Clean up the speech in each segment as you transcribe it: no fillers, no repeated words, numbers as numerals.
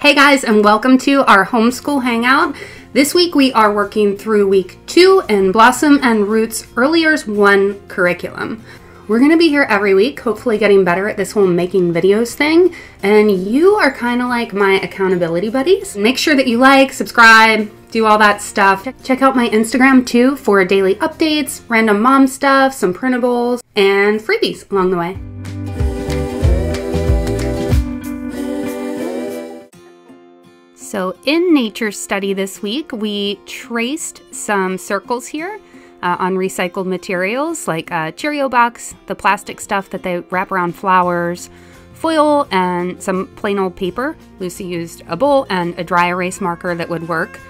Hey guys, and welcome to our homeschool hangout. This week we are working through week 2 in Blossom and Roots Early Years 1 curriculum. We're going to be here every week, hopefully getting better at this whole making videos thing, and you are kind of like my accountability buddies. Make sure that you like, subscribe, do all that stuff. Check out my Instagram too for daily updates, random mom stuff, some printables, and freebies along the way. So in nature study this week, we traced some circles here on recycled materials like a Cheerio box, the plastic stuff that they wrap around flowers, foil, and some plain old paper. Lucy used a bowl and a dry erase marker that would work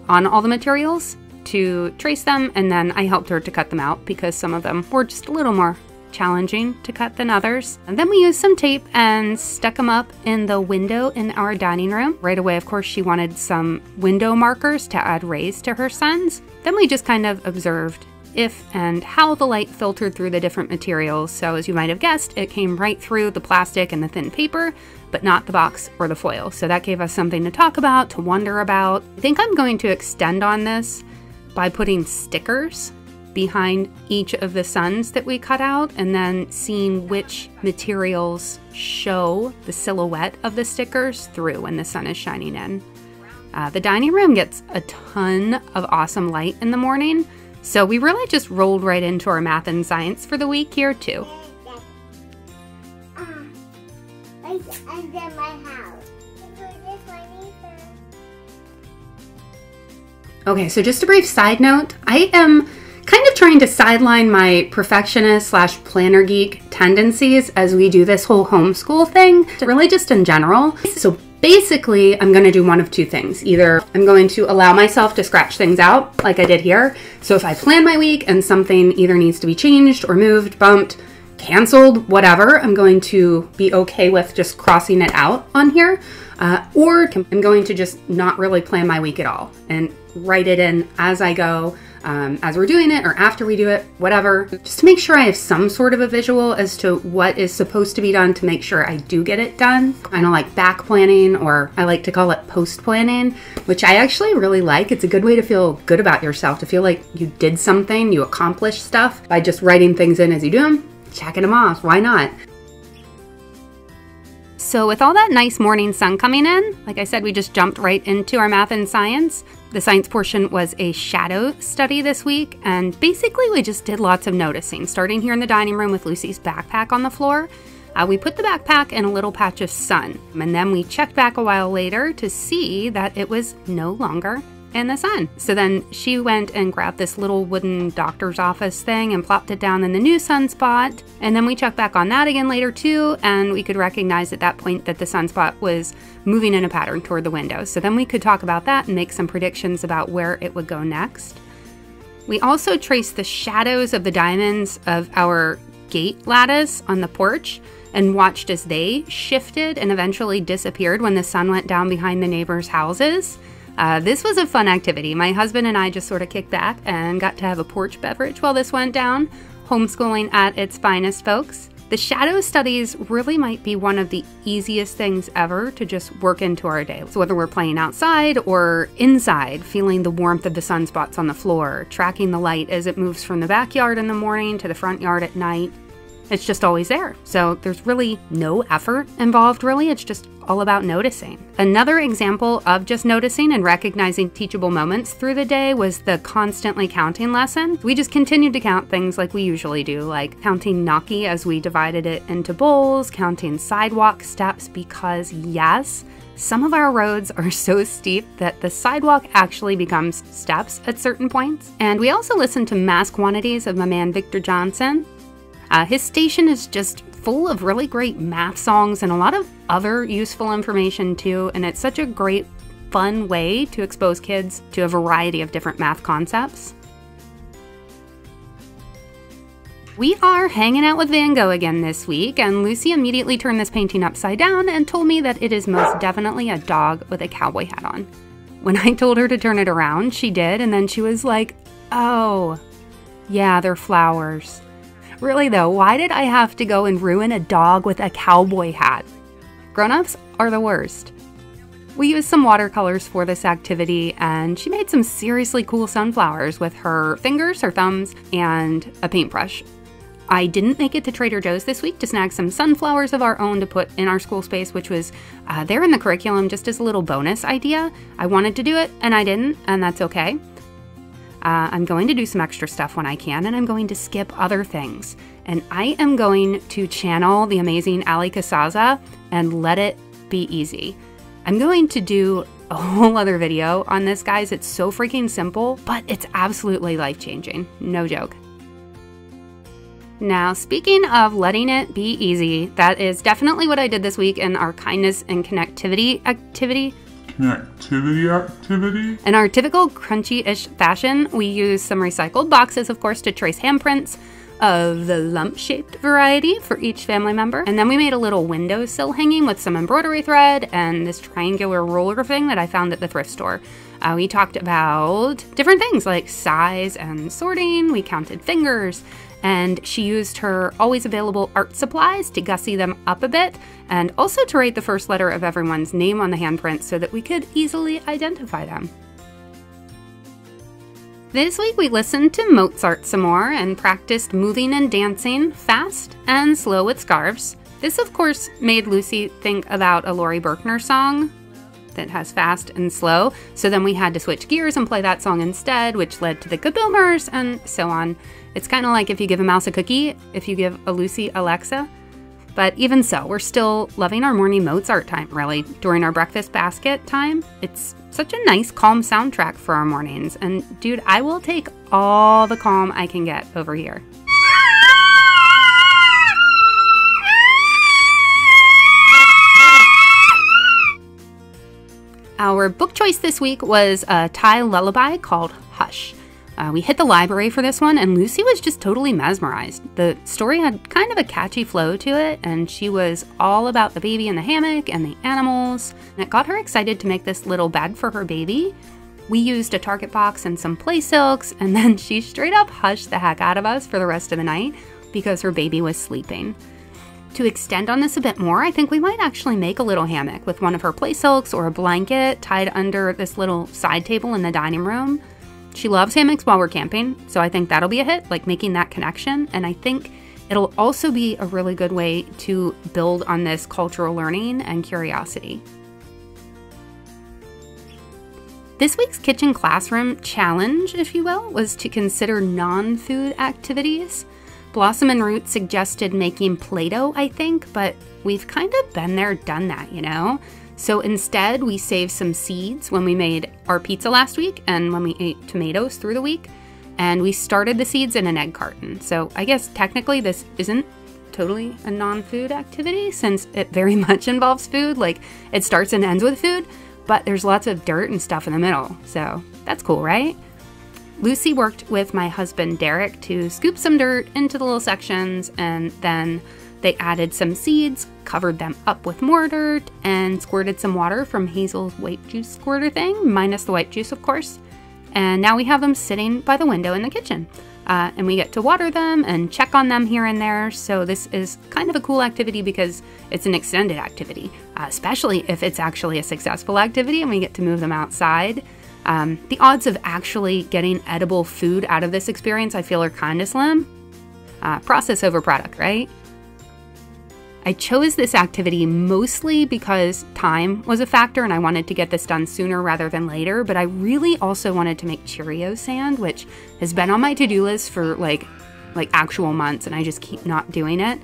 on all the materials to trace them, and then I helped her to cut them out because some of them were just a little more challenging to cut than others. And then we used some tape and stuck them up in the window in our dining room. Right away, of course, she wanted some window markers to add rays to her sons. Then we just kind of observed if and how the light filtered through the different materials. So as you might have guessed, it came right through the plastic and the thin paper, but not the box or the foil. So that gave us something to talk about, to wonder about. I think I'm going to extend on this by putting stickers behind each of the suns that we cut out, and then seeing which materials show the silhouette of the stickers through when the sun is shining in. The dining room gets a ton of awesome light in the morning, so we really just rolled right into our math and science for the week here too. Okay, so just a brief side note, I am kind of trying to sideline my perfectionist / planner geek tendencies as we do this whole homeschool thing, really just in general. So basically, I'm going to do one of two things. Either I'm going to allow myself to scratch things out like I did here. So if I plan my week and something either needs to be changed or moved, bumped, canceled, whatever, I'm going to be okay with just crossing it out on here. Or I'm going to just not really plan my week at all and write it in as I go. As we're doing it or after we do it, whatever, just to make sure I have some sort of a visual as to what is supposed to be done to make sure I do get it done. Kind of like back planning, or I like to call it post planning, which I actually really like. It's a good way to feel good about yourself, to feel like you did something, you accomplished stuff by just writing things in as you do them, checking them off. Why not? So with all that nice morning sun coming in, like I said, we just jumped right into our math and science. The science portion was a shadow study this week, and basically we just did lots of noticing, starting here in the dining room with Lucy's backpack on the floor. We put the backpack in a little patch of sun, and then we checked back a while later to see that it was no longer in the sun. So then she went and grabbed this little wooden doctor's office thing and plopped it down in the new sunspot. And then we checked back on that again later too, and we could recognize at that point that the sunspot was moving in a pattern toward the window. So then we could talk about that and make some predictions about where it would go next. We also traced the shadows of the diamonds of our gate lattice on the porch and watched as they shifted and eventually disappeared when the sun went down behind the neighbors' houses. This was a fun activity. My husband and I just sort of kicked back and got to have a porch beverage while this went down. Homeschooling at its finest, folks. The shadow studies really might be one of the easiest things ever to just work into our day. So whether we're playing outside or inside, feeling the warmth of the sunspots on the floor, tracking the light as it moves from the backyard in the morning to the front yard at night, it's just always there. So there's really no effort involved, really. It's just all about noticing. Another example of just noticing and recognizing teachable moments through the day was the constantly counting lesson. We just continued to count things like we usually do, like counting gnocchi as we divided it into bowls, counting sidewalk steps, because yes, some of our roads are so steep that the sidewalk actually becomes steps at certain points. And we also listened to mass quantities of my man Victor Johnson. His station is just full of really great math songs and a lot of other useful information too, and it's such a great, fun way to expose kids to a variety of different math concepts. We are hanging out with Van Gogh again this week, and Lucy immediately turned this painting upside down and told me that it is most definitely a dog with a cowboy hat on. When I told her to turn it around, she did, and then she was like, "Oh, yeah, they're flowers." Really though, why did I have to go and ruin a dog with a cowboy hat? Grown-ups are the worst. We used some watercolors for this activity, and she made some seriously cool sunflowers with her fingers, her thumbs, and a paintbrush. I didn't make it to Trader Joe's this week to snag some sunflowers of our own to put in our school space, which was there in the curriculum just as a little bonus idea. I wanted to do it, and I didn't, and that's okay. I'm going to do some extra stuff when I can, and I'm going to skip other things. And I am going to channel the amazing Ali Casaza and let it be easy. I'm going to do a whole other video on this, guys. It's so freaking simple, but it's absolutely life-changing. No joke. Now, speaking of letting it be easy, that is definitely what I did this week in our kindness and connectivity activity. In our typical crunchy-ish fashion, we used some recycled boxes, of course, to trace handprints of the lump-shaped variety for each family member. And then we made a little windowsill hanging with some embroidery thread and this triangular roller thing that I found at the thrift store. We talked about different things like size and sorting. We counted fingers. And she used her always available art supplies to gussy them up a bit, and also to write the first letter of everyone's name on the handprint so that we could easily identify them. This week we listened to Mozart some more and practiced moving and dancing fast and slow with scarves. This, of course, made Lucy think about a Laurie Berkner song that has fast and slow, so then we had to switch gears and play that song instead, which led to the Kaboomers and so on. It's kind of like if you give a mouse a cookie, if you give a Lucy Alexa. But even so, we're still loving our morning Mozart time, really, during our breakfast basket time. It's such a nice, calm soundtrack for our mornings. And dude, I will take all the calm I can get over here. Our book choice this week was a Thai lullaby called Hush. We hit the library for this one, and Lucy was just totally mesmerized. The story had kind of a catchy flow to it, and she was all about the baby in the hammock and the animals, and it got her excited to make this little bed for her baby. We used a Target box and some play silks, and then she straight up hushed the heck out of us for the rest of the night because her baby was sleeping. To extend on this a bit more, I think we might actually make a little hammock with one of her play silks or a blanket tied under this little side table in the dining room. She loves hammocks while we're camping, so I think that'll be a hit, like making that connection. And I think it'll also be a really good way to build on this cultural learning and curiosity. This week's kitchen classroom challenge, if you will, was to consider non-food activities. Blossom and Root suggested making Play-Doh, I think, but we've kind of been there, done that, you know? So instead, we saved some seeds when we made our pizza last week and when we ate tomatoes through the week. And we started the seeds in an egg carton. So I guess technically this isn't totally a non-food activity since it very much involves food. Like, it starts and ends with food, but there's lots of dirt and stuff in the middle. So that's cool, right? Lucy worked with my husband Derek to scoop some dirt into the little sections, and then they added some seeds, covered them up with more dirt, and squirted some water from Hazel's white juice squirter thing, minus the white juice, of course. And now we have them sitting by the window in the kitchen. And we get to water them and check on them here and there. So this is kind of a cool activity because it's an extended activity, especially if it's actually a successful activity and we get to move them outside. The odds of actually getting edible food out of this experience, I feel, are kind of slim. Process over product, right? I chose this activity mostly because time was a factor and I wanted to get this done sooner rather than later, but I really also wanted to make Cheerio sand, which has been on my to-do list for like actual months, and I just keep not doing it.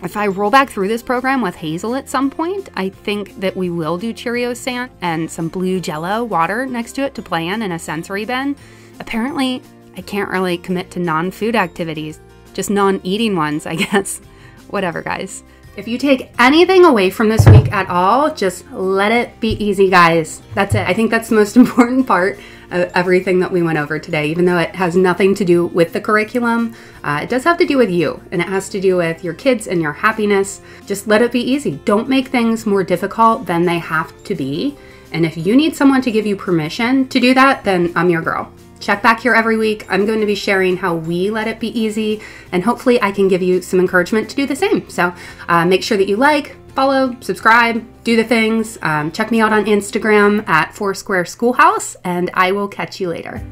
If I roll back through this program with Hazel at some point, I think that we will do Cheerio sand and some blue Jello water next to it to play in a sensory bin. Apparently, I can't really commit to non-food activities, just non-eating ones, I guess. Whatever, guys. If you take anything away from this week at all, just let it be easy, guys. That's it. I think that's the most important part of everything that we went over today, even though it has nothing to do with the curriculum. It does have to do with you, and it has to do with your kids and your happiness. Just let it be easy. Don't make things more difficult than they have to be. And if you need someone to give you permission to do that, then I'm your girl. check back here every week. I'm going to be sharing how we let it be easy, and hopefully I can give you some encouragement to do the same. So make sure that you like, follow, subscribe, do the things. Check me out on Instagram at Foursquare Schoolhouse, and I will catch you later.